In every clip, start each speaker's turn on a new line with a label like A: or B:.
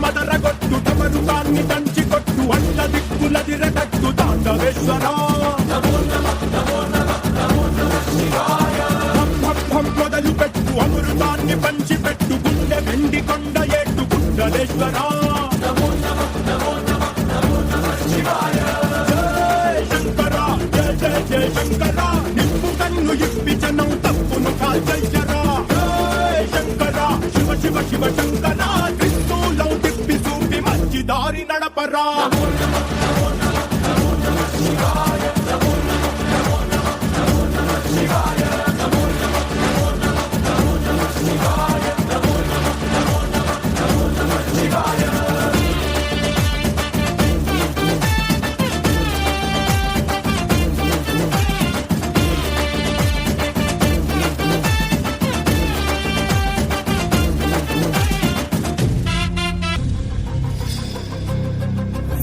A: మదరగొట్టు తమరుగాన్ని దంచి కొట్టు అన్న దిక్కులదిరగట్టు తాండవేశ్వర మొదలు పెట్టు అమృతాన్ని పంచి పెట్టు గుండె వెండి కొండ ఏట్టు కుండలేశ్వర శంకర జయ జయ జయ శంకర నిప్పు కన్ను ఇప్పి జనం తప్పును కాల్చరా శంకర శివ శివ శివ శంకర దారి నడపరా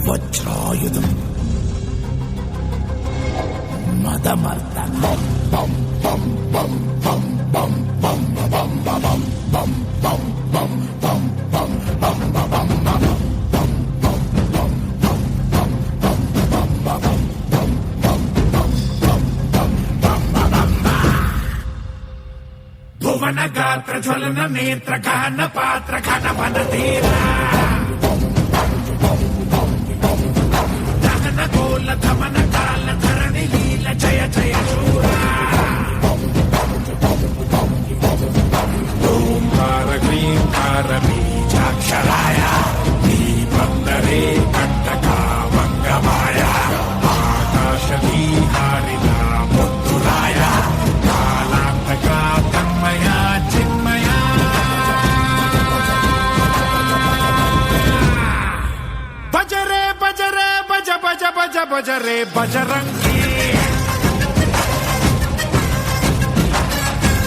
A: వజ్రాయుధం మదమర్దనం బం బం బం బం బం బం బం బం బం బం బం బం బం బం బం భువన గాత్ర జ్వలన నేత్ర గాన పాత్ర ఘన వన తీరా ధమన కాల ధరణి లీల జయ జయ శూరా ఓంకార క్లీంకార బీజాక్షరాయ దీపందరే కంటకా మంగమాయ ఆకాశ విహారిణ ముద్దురాయ కాలాంతక తన్మయ చిన్మయ భజరే భజరే భజ భజ భజ భజరే బజరంగి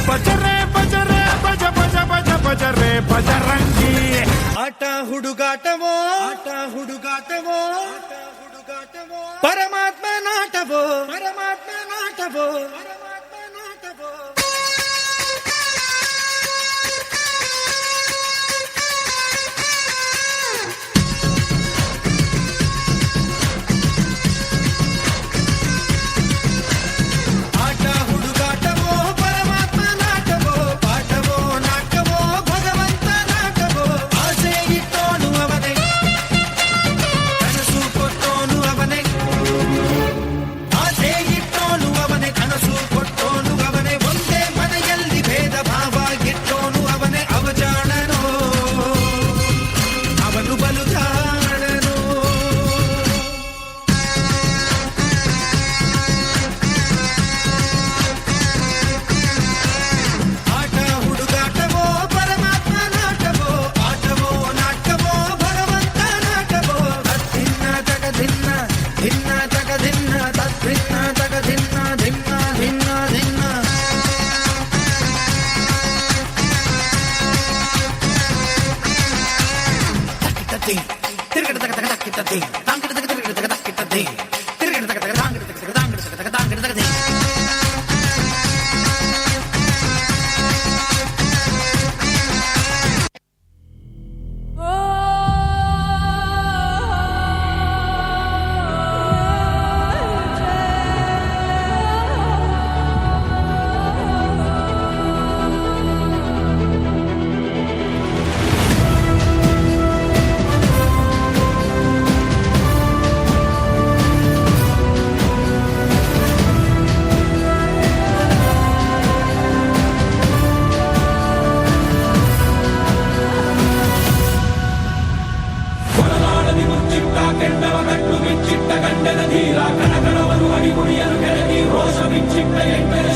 A: భజరే భజరే భజ భజ భజ భజరే బజరంగి
B: ఆట హుడుగాటవో ఆట హుడుగాటవో ఆట హుడుగాటవో పరమాత్మ నాటవో పరమాత్మ నాటవో పరమాత్మ నాటవో
C: కనసు ಚಿಕ್ಕ ಎಂಟರ